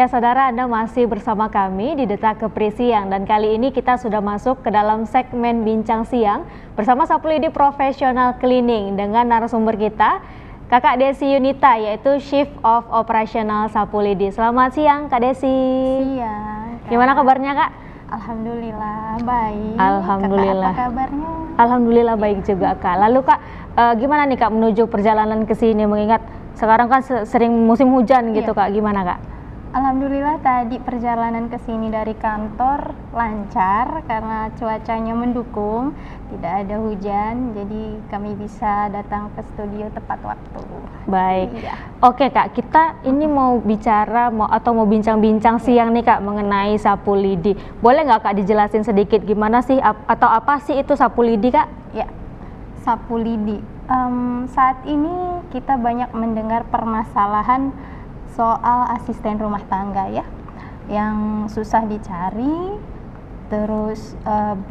Ya saudara, Anda masih bersama kami di Detak Kepri Siang dan kali ini kita sudah masuk ke dalam segmen Bincang Siang bersama Sapu Lidi Professional Cleaning dengan narasumber kita Kakak Desi Yunita, yaitu Chief of Operational Sapu Lidi. Selamat siang Kak Desi. Siang. Gimana kabarnya Kak? Alhamdulillah baik. Alhamdulillah. Kakak, apa kabarnya? Alhamdulillah baik juga Kak. Lalu Kak, gimana nih Kak menuju perjalanan ke sini, mengingat sekarang kan sering musim hujan gitu Kak, gimana Kak? Alhamdulillah tadi perjalanan ke sini dari kantor lancar karena cuacanya mendukung, tidak ada hujan, jadi kami bisa datang ke studio tepat waktu. Baik. Iya. Oke Kak, kita ini mau bicara mau bincang-bincang siang nih Kak mengenai sapu lidi. Boleh nggak Kak dijelasin sedikit gimana sih atau apa sih itu sapu lidi Kak? Ya, sapu lidi. Saat ini kita banyak mendengar permasalahan soal asisten rumah tangga ya, yang susah dicari, terus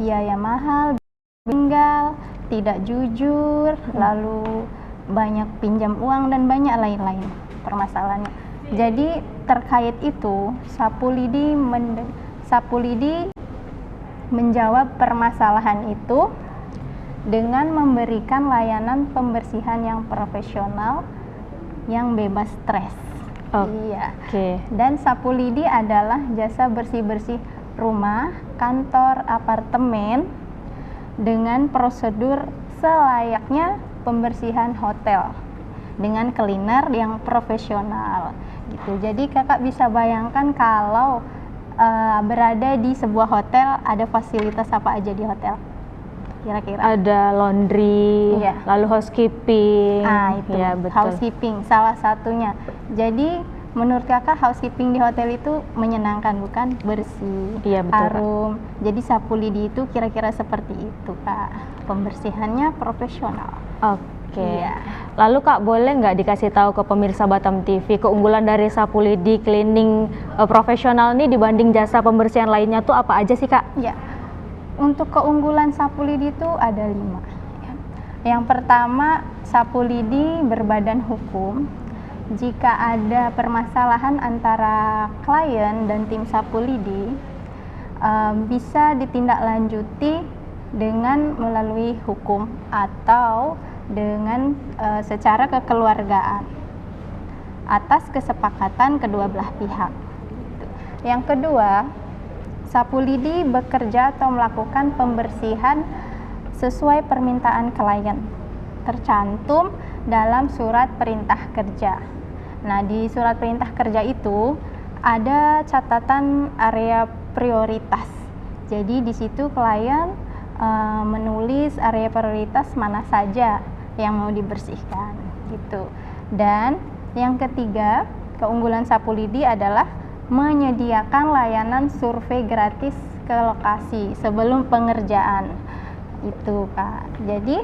biaya mahal, tinggal, tidak jujur, lalu banyak pinjam uang dan banyak lain-lain permasalahannya. Jadi terkait itu, Sapu Lidi menjawab permasalahan itu dengan memberikan layanan pembersihan yang profesional, yang bebas stres. Iya. Dan Sapu Lidi adalah jasa bersih-bersih rumah, kantor, apartemen dengan prosedur selayaknya pembersihan hotel dengan cleaner yang profesional gitu. Jadi kakak bisa bayangkan kalau berada di sebuah hotel, ada fasilitas apa aja di hotel? Kira-kira ada laundry, lalu housekeeping. Itu ya, betul. Housekeeping salah satunya. Jadi menurut kakak housekeeping di hotel itu menyenangkan bukan? Bersih, iya, betul, harum. Kak. Jadi Sapu Lidi itu kira-kira seperti itu Kak. Pembersihannya profesional. Oke. Iya. Lalu Kak, boleh nggak dikasih tahu ke pemirsa Batam TV keunggulan dari Sapu Lidi cleaning profesional ini dibanding jasa pembersihan lainnya tuh apa aja sih Kak? Iya. Untuk keunggulan Sapu Lidi itu ada 5. Yang pertama, Sapu Lidi berbadan hukum. Jika ada permasalahan antara klien dan tim Sapu Lidi, bisa ditindaklanjuti dengan melalui hukum atau dengan secara kekeluargaan atas kesepakatan kedua belah pihak. Yang kedua, Sapu Lidi bekerja atau melakukan pembersihan sesuai permintaan klien, tercantum dalam surat perintah kerja. Nah, di surat perintah kerja itu ada catatan area prioritas. Jadi di situ klien menulis area prioritas mana saja yang mau dibersihkan, gitu. Dan yang ketiga, keunggulan Sapu Lidi adalah menyediakan layanan survei gratis ke lokasi sebelum pengerjaan itu Kak. Jadi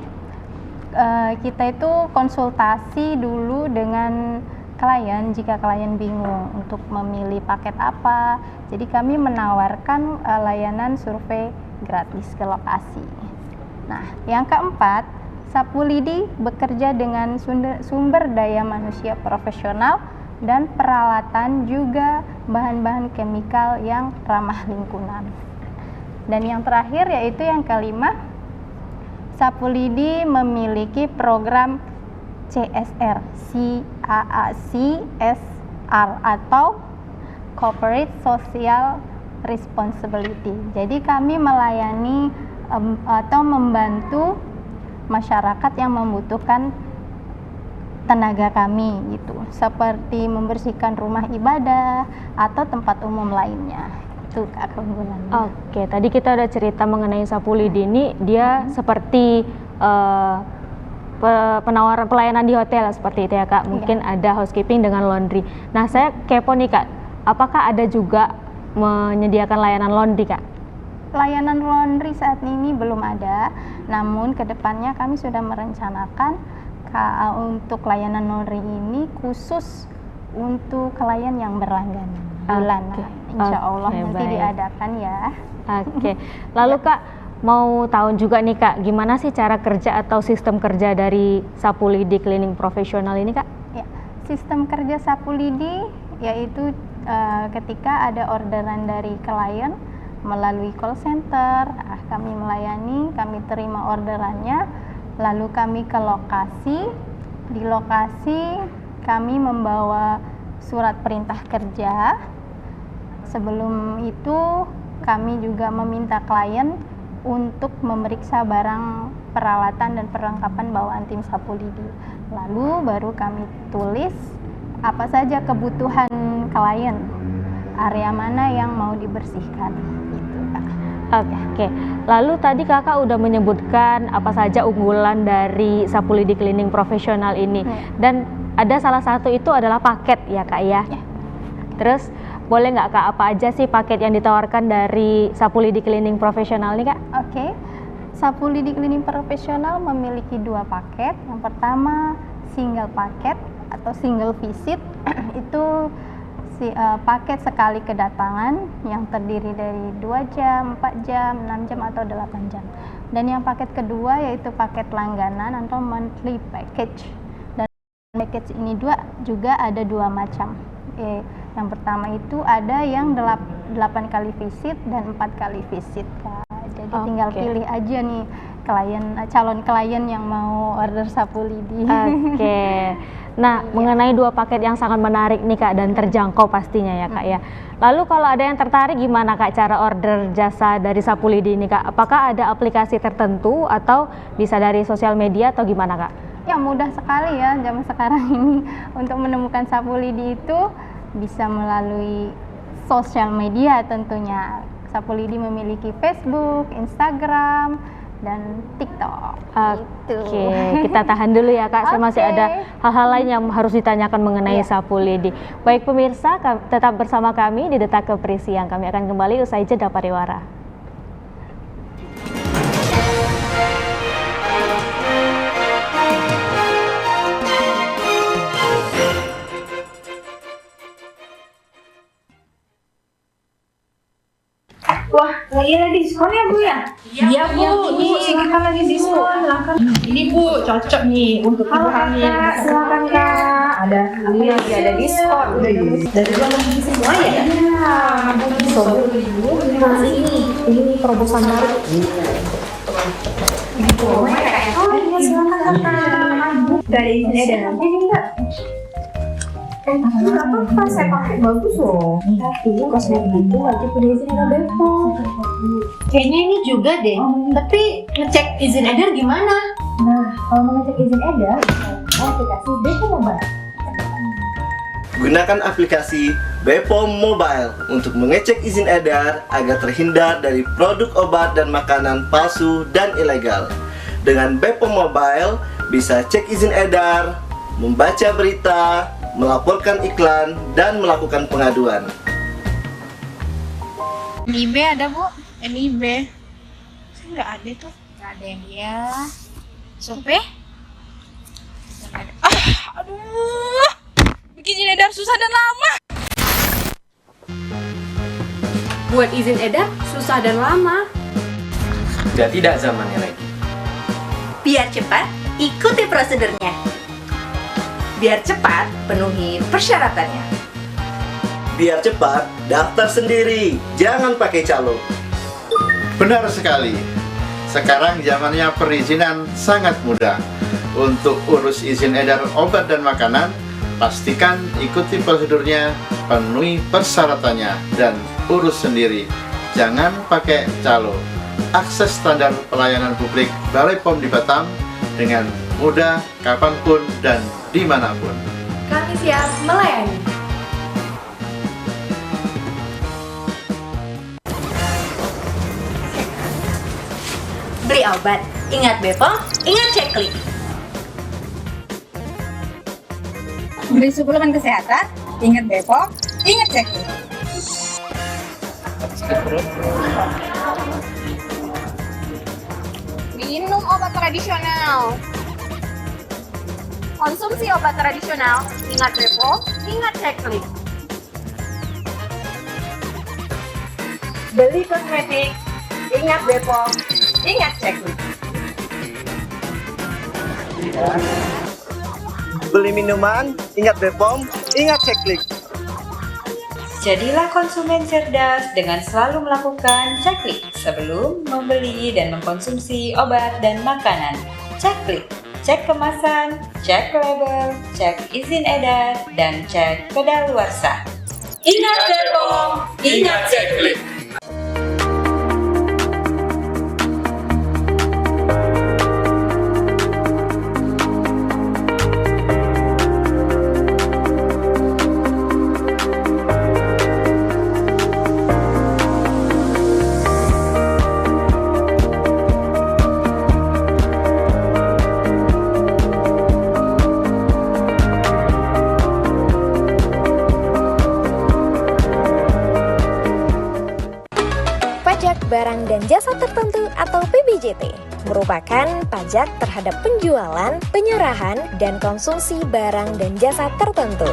kita itu konsultasi dulu dengan klien jika klien bingung untuk memilih paket apa. Jadi kami menawarkan layanan survei gratis ke lokasi. Nah, yang keempat, Sapu Lidi bekerja dengan sumber daya manusia profesional dan peralatan juga bahan-bahan kemikal yang ramah lingkungan. Dan yang terakhir yaitu yang kelima, Sapu Lidi memiliki program CSR, CSR atau Corporate Social Responsibility. Jadi kami melayani atau membantu masyarakat yang membutuhkan tenaga kami gitu, seperti membersihkan rumah ibadah atau tempat umum lainnya. Itu keunggulannya. Oke, tadi kita udah cerita mengenai Sapu Lidi ini, dia seperti penawaran pelayanan di hotel seperti itu ya Kak. Mungkin ada housekeeping dengan laundry. Nah, saya kepo nih Kak, apakah ada juga menyediakan layanan laundry Kak? Layanan laundry saat ini belum ada, namun kedepannya kami sudah merencanakan untuk layanan laundry ini khusus untuk klien yang berlangganan bulanan. Insya Allah nanti diadakan ya. Oke. Lalu Kak, mau tahu juga nih Kak, gimana sih cara kerja atau sistem kerja dari Sapu Lidi Cleaning Profesional ini Kak? Ya, sistem kerja Sapu Lidi yaitu ketika ada orderan dari klien melalui call center, kami melayani, kami terima orderannya, lalu kami ke lokasi. Di lokasi kami membawa surat perintah kerja. Sebelum itu kami juga meminta klien untuk memeriksa barang peralatan dan perlengkapan bawaan tim sapu lidi. Lalu baru kami tulis apa saja kebutuhan klien, area mana yang mau dibersihkan. Gitu, Kak. Oke. Lalu tadi kakak udah menyebutkan apa saja unggulan dari sapu lidi cleaning profesional ini, dan ada salah satu itu adalah paket ya kak ya. Terus boleh nggak kak, apa aja sih paket yang ditawarkan dari sapu lidi cleaning profesional ini kak? Oke. Sapu lidi cleaning profesional memiliki 2 paket. Yang pertama single paket atau single visit. Itu paket sekali kedatangan yang terdiri dari 2 jam, 4 jam, 6 jam atau 8 jam. Dan yang paket kedua yaitu paket langganan atau monthly package. Dan package ini juga ada 2 macam. Yang pertama itu ada yang 8 kali visit dan 4 kali visit, Kak. Jadi tinggal pilih aja nih calon klien yang mau order sapu lidi. Nah, mengenai 2 paket yang sangat menarik nih kak dan terjangkau pastinya ya kak ya. Lalu kalau ada yang tertarik gimana kak cara order jasa dari sapu lidi ini kak? Apakah ada aplikasi tertentu atau bisa dari sosial media atau gimana kak? Ya mudah sekali ya zaman sekarang ini untuk menemukan sapu lidi itu bisa melalui sosial media tentunya. Sapu lidi memiliki Facebook, Instagram, dan TikTok. Oke, kita tahan dulu ya kak. Saya masih ada hal-hal lain yang harus ditanyakan mengenai sapu lidi. Baik pemirsa, tetap bersama kami di Detak Kebersihan. Kami akan kembali usai jeda pariwara. Wah, lagi ada diskon ya Bu ya? Iya Bu, ini kita lagi diskon. Ini Bu, cocok nih untuk ibu hamil. Silakan Kak. Ada ini lagi ada diskon. Dari bulan semua ya? Iya. Sobat ibu, ini terobosan baru. Oh iya, silakan Kakak. Dari ini ada ini Kak. Nggak apa-apa, saya pakai bagus loh. Tapi kosmetik itu wajib udah izin edar BPOM. Kayaknya ini juga deh. Tapi ngecek izin edar gimana? Nah, kalau mau ngecek izin edar, aplikasi BPOM Mobile. Gunakan aplikasi BPOM Mobile untuk mengecek izin edar agar terhindar dari produk obat dan makanan palsu dan ilegal. Dengan BPOM Mobile, bisa cek izin edar, membaca berita, melaporkan iklan, dan melakukan pengaduan. NIB ada Bu? NIB? Saya nggak ada tuh. Nggak ada yang dia. Sope? Aduh, bikin edar susah dan lama. Buat izin edar susah dan lama. Sudah tidak zamannya lagi. Biar cepat, ikuti prosedurnya. Biar cepat, penuhi persyaratannya. Biar cepat, daftar sendiri, jangan pakai calo. Benar sekali. Sekarang zamannya perizinan sangat mudah. Untuk urus izin edar obat dan makanan, pastikan ikuti prosedurnya, penuhi persyaratannya, dan urus sendiri. Jangan pakai calo. Akses standar pelayanan publik Balai POM di Batam dengan mudah, kapanpun, dan dimanapun. Kami siap melayani. Beli obat, ingat BPOM, ingat ceklik. Beli suplemen kesehatan, ingat BPOM, ingat ceklik. Minum obat tradisional. Konsumsi obat tradisional, ingat BPOM, ingat ceklik. Beli kosmetik, ingat BPOM, ingat ceklik. Beli minuman, ingat BPOM, ingat ceklik. Jadilah konsumen cerdas dengan selalu melakukan ceklik sebelum membeli dan mengkonsumsi obat dan makanan. Ceklik, cek kemasan, cek label, cek izin edar, dan cek kedaluarsa. Ingat BPOM, ingat ceklik. Pajak barang dan jasa tertentu atau PBJT merupakan pajak terhadap penjualan, penyerahan, dan konsumsi barang dan jasa tertentu.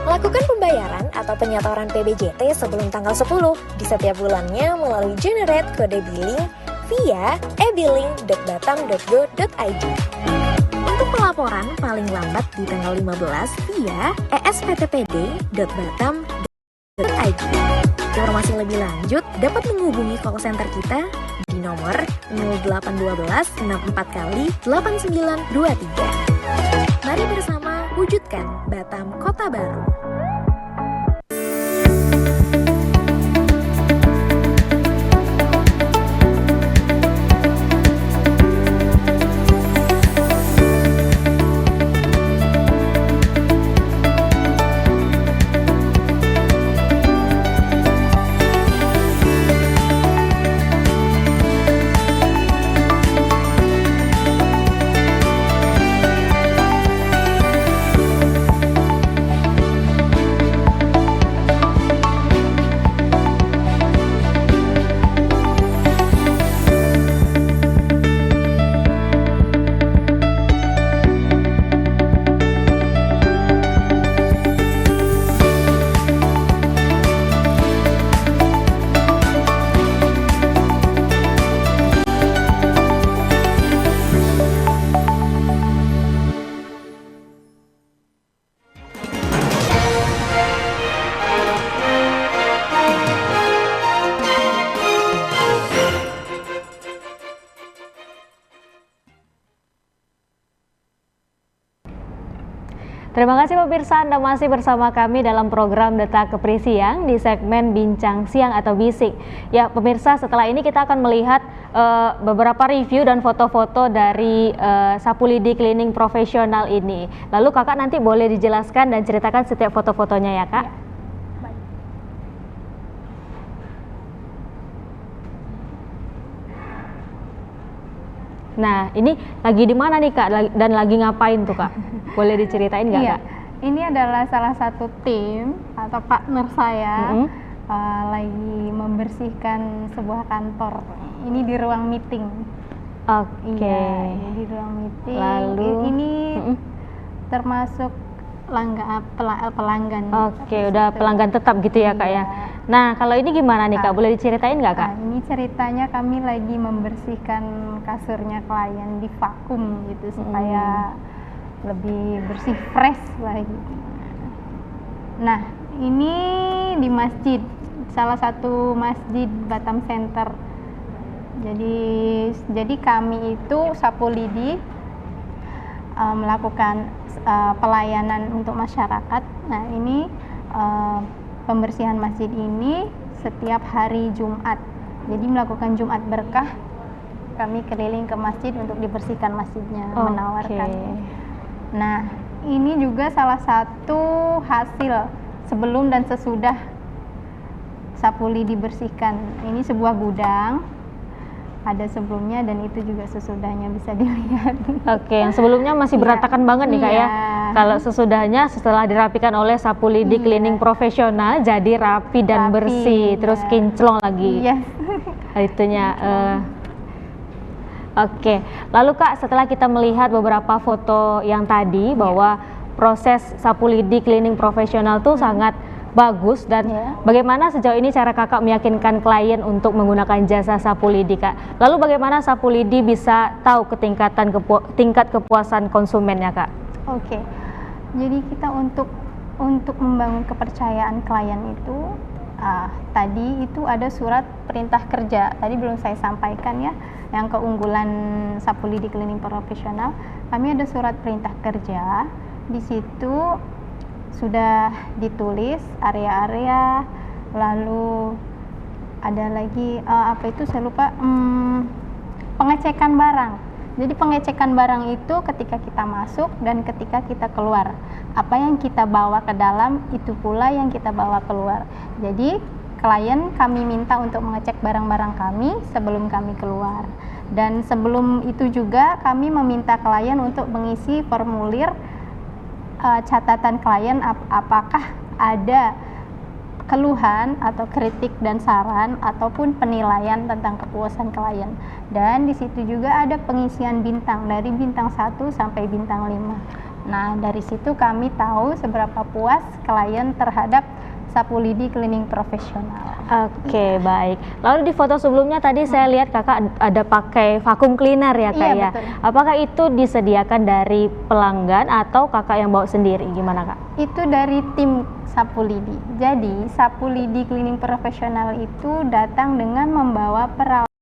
Lakukan pembayaran atau penyetoran PBJT sebelum tanggal 10 di setiap bulannya melalui generate kode billing via ebilling.batam.go.id. Untuk pelaporan paling lambat di tanggal 15 via esptpd.batam.go.id. Informasi lebih lanjut dapat menghubungi call center kita di nomor 0812 64 kali 8923. Mari bersama wujudkan Batam Kota Baru. Terima kasih pemirsa, Anda masih bersama kami dalam program Detak Kepri Siang di segmen Bincang Siang atau Bisik. Ya pemirsa, setelah ini kita akan melihat beberapa review dan foto-foto dari sapu lidi cleaning profesional ini. Lalu kakak nanti boleh dijelaskan dan ceritakan setiap foto-fotonya ya kak? Nah, ini lagi di mana nih Kak dan lagi ngapain tuh Kak? Boleh diceritain nggak Kak? Ini adalah salah satu tim atau partner saya lagi membersihkan sebuah kantor. Ini di ruang meeting. Oke. Iya, di ruang meeting. Lalu ini termasuk pelanggan. Oke, udah pelanggan tetap gitu ya Kak ya. Nah, kalau ini gimana nih Kak? Boleh diceritain nggak Kak? Ini ceritanya kami lagi membersihkan kasurnya klien, di vakum gitu supaya lebih bersih, fresh lagi. Nah, ini di masjid, salah satu masjid Batam Center. Jadi kami itu sapu lidi melakukan pelayanan untuk masyarakat. Nah, ini pembersihan masjid ini setiap hari Jumat. Jadi melakukan Jumat berkah, kami keliling ke masjid untuk dibersihkan masjidnya, menawarkan. Nah, ini juga salah satu hasil sebelum dan sesudah sapu lidi dibersihkan. Ini sebuah gudang, ada sebelumnya dan itu juga sesudahnya, bisa dilihat. Oke, yang sebelumnya masih berantakan banget nih Kak ya. Kalau sesudahnya setelah dirapikan oleh sapu lidi cleaning profesional jadi rapi dan bersih, terus kinclong lagi. Itunya. Oke, lalu Kak, setelah kita melihat beberapa foto yang tadi bahwa proses sapu lidi cleaning profesional tuh sangat bagus dan bagaimana sejauh ini cara kakak meyakinkan klien untuk menggunakan jasa sapu lidi Kak? Lalu bagaimana sapu lidi bisa tahu tingkat kepuasan konsumennya Kak? Oke, jadi kita untuk Untuk membangun kepercayaan klien itu, tadi itu ada surat perintah kerja. Tadi belum saya sampaikan ya, yang keunggulan Sapu Lidi Cleaning Profesional. Kami ada surat perintah kerja. Di situ sudah ditulis area-area, lalu ada lagi saya lupa, pengecekan barang. Jadi pengecekan barang itu ketika kita masuk dan ketika kita keluar. Apa yang kita bawa ke dalam itu pula yang kita bawa keluar. Jadi klien kami minta untuk mengecek barang-barang kami sebelum kami keluar. Dan sebelum itu juga kami meminta klien untuk mengisi formulir catatan klien apakah ada keluhan atau kritik dan saran ataupun penilaian tentang kepuasan klien. Dan di situ juga ada pengisian bintang dari bintang 1 sampai bintang 5. Nah, dari situ kami tahu seberapa puas klien terhadap Sapu Lidi Cleaning Profesional. Oke, baik. Lalu di foto sebelumnya tadi saya lihat kakak ada pakai vacuum cleaner ya kak ya. Betul. Apakah itu disediakan dari pelanggan atau kakak yang bawa sendiri? Gimana kak? Itu dari tim Sapu Lidi. Jadi Sapu Lidi Cleaning Profesional itu datang dengan membawa peralatan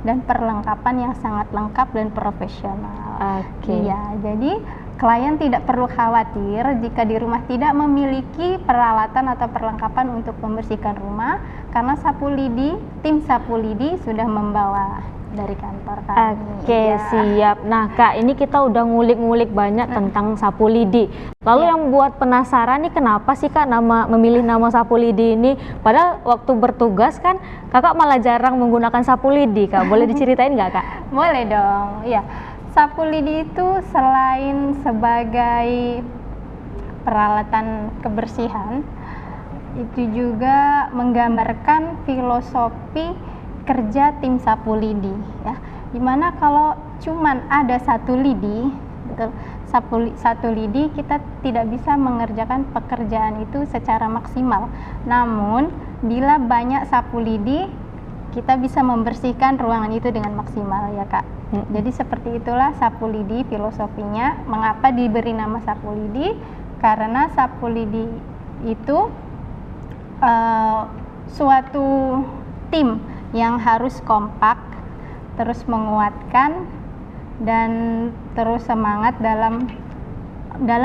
dan perlengkapan yang sangat lengkap dan profesional. Oke. Iya, jadi klien tidak perlu khawatir jika di rumah tidak memiliki peralatan atau perlengkapan untuk membersihkan rumah, karena Sapu Lidi, tim Sapu Lidi sudah membawa dari kantor kami. Oke, siap. Nah kak, ini kita udah ngulik-ngulik banyak tentang Sapu Lidi. Lalu yang buat penasaran nih, kenapa sih kak memilih nama Sapu Lidi ini? Padahal waktu bertugas kan kakak malah jarang menggunakan Sapu Lidi kak. Boleh diceritain nggak kak? Boleh dong, ya. Sapu Lidi itu selain sebagai peralatan kebersihan, itu juga menggambarkan filosofi kerja tim Sapu Lidi, ya. Dimana kalau cuman ada satu lidi, betul, satu lidi, kita tidak bisa mengerjakan pekerjaan itu secara maksimal. Namun bila banyak sapu lidi, kita bisa membersihkan ruangan itu dengan maksimal, ya kak. Jadi seperti itulah Sapu Lidi filosofinya. Mengapa diberi nama Sapu Lidi? Karena Sapu Lidi itu suatu tim yang harus kompak, terus menguatkan dan terus semangat dalam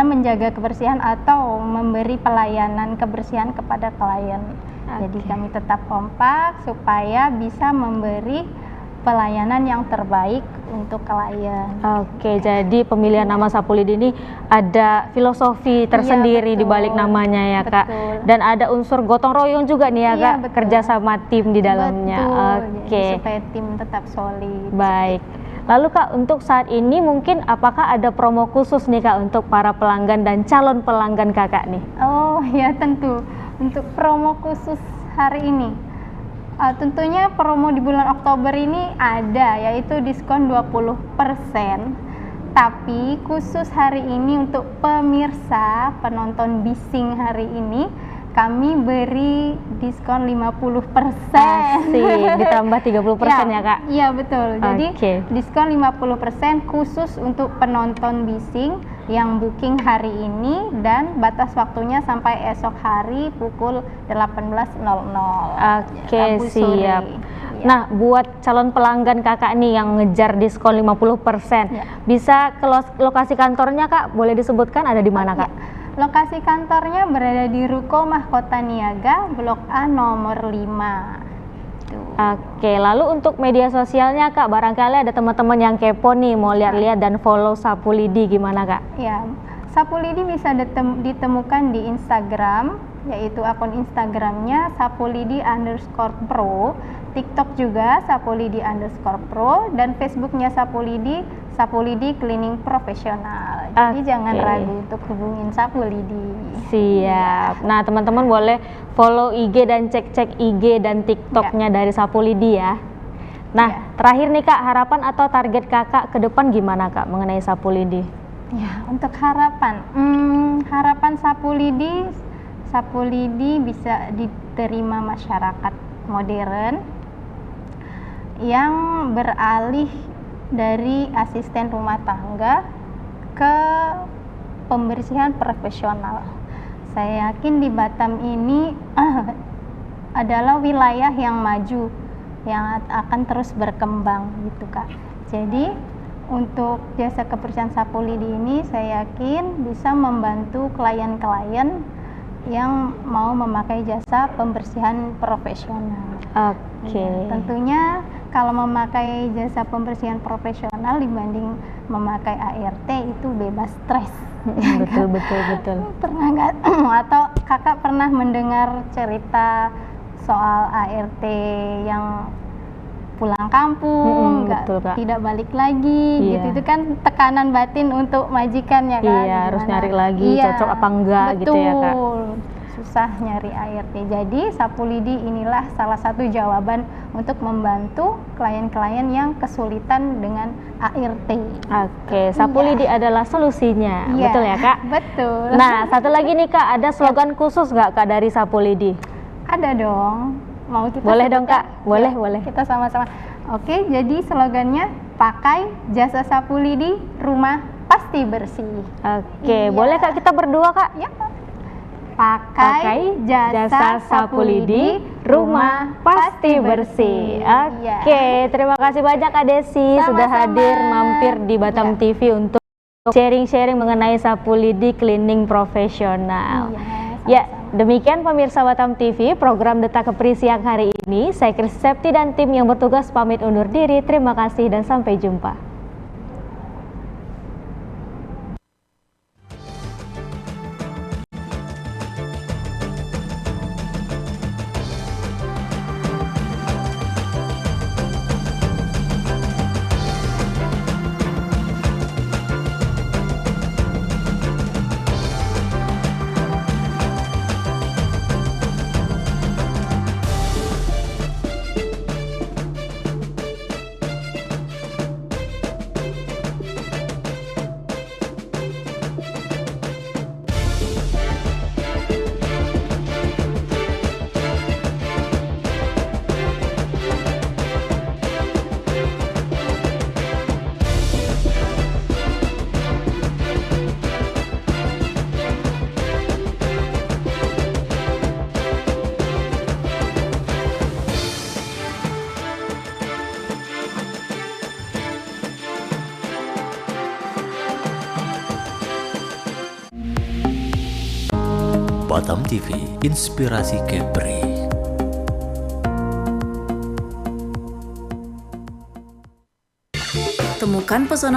menjaga kebersihan atau memberi pelayanan kebersihan kepada klien. Jadi kami tetap kompak supaya bisa memberi pelayanan yang terbaik untuk klien. Oke, jadi pemilihan nama Sapu Lidi ini ada filosofi tersendiri di balik namanya ya kak. Dan ada unsur gotong royong juga nih ya kak, kerja sama tim di dalamnya. Oke. Supaya tim tetap solid. Baik. Lalu kak, untuk saat ini mungkin apakah ada promo khusus nih kak untuk para pelanggan dan calon pelanggan kakak nih? Oh ya, tentu. Untuk promo khusus hari ini, tentunya promo di bulan Oktober ini ada, yaitu diskon 20%. Tapi khusus hari ini untuk pemirsa penonton Bising hari ini, kami beri diskon 50%. Asik, ditambah 30% ya kak? Iya betul, jadi diskon 50% khusus untuk penonton Bising yang booking hari ini, dan batas waktunya sampai esok hari pukul 18.00. Oke, siap. Nah, buat calon pelanggan kakak nih yang ngejar diskon 50%, bisa ke lokasi kantornya kak, boleh disebutkan ada di mana kak? Lokasi kantornya berada di Ruko Mahkota Niaga, Blok A nomor 5. Oke, lalu untuk media sosialnya kak, barangkali ada teman-teman yang kepo nih mau lihat-lihat dan follow Sapu Lidi, gimana kak? Ya, Sapu Lidi bisa ditemukan di Instagram, yaitu akun Instagramnya sapulidi_pro, TikTok juga sapulidi_pro, dan Facebooknya Sapu Lidi Cleaning Profesional. Jadi jangan ragu untuk hubungin Sapu Lidi. Siap. Nah teman-teman boleh follow IG dan cek-cek IG dan TikToknya dari Sapu Lidi ya. Nah terakhir nih kak, harapan atau target kakak ke depan gimana kak mengenai Sapu Lidi? Ya, untuk harapan Sapu Lidi bisa diterima masyarakat modern yang beralih dari asisten rumah tangga ke pembersihan profesional. Saya yakin di Batam ini adalah wilayah yang maju, yang akan terus berkembang gitu Kak. Jadi untuk jasa kebersihan sapu lidi ini saya yakin bisa membantu klien-klien yang mau memakai jasa pembersihan profesional. Oke. Ya, tentunya kalau memakai jasa pembersihan profesional dibanding memakai ART itu bebas stres. Betul. Pernah nggak atau kakak pernah mendengar cerita soal ART yang pulang kampung, tidak balik lagi, gitu. Itu kan tekanan batin untuk majikan ya kan. Iya, harus nyari lagi, cocok apa enggak gitu ya Kak. Susah nyari ART. Jadi sapu lidi inilah salah satu jawaban untuk membantu klien-klien yang kesulitan dengan ART. Oke, sapu lidi adalah solusinya, betul ya Kak? Betul. Nah, satu lagi nih Kak, ada slogan khusus nggak Kak dari sapu lidi? Ada dong. Mau kita boleh dong sebutkan? Kak, boleh. Kita sama-sama. Oke, jadi slogannya pakai jasa sapu lidi, rumah pasti bersih. Oke, boleh Kak kita berdua Kak? Ya. Pakai jasa sapu lidi, rumah pasti bersih. Oke, terima kasih banyak Kak Desi sudah hadir mampir di Batam TV untuk sharing-sharing mengenai sapu lidi cleaning profesional. Ya, demikian pemirsa Batam TV, program Detak Kepri siang hari ini. Saya Kris Septi dan tim yang bertugas pamit undur diri. Terima kasih dan sampai jumpa. Batam TV, inspirasi Kepri. Temukan pesona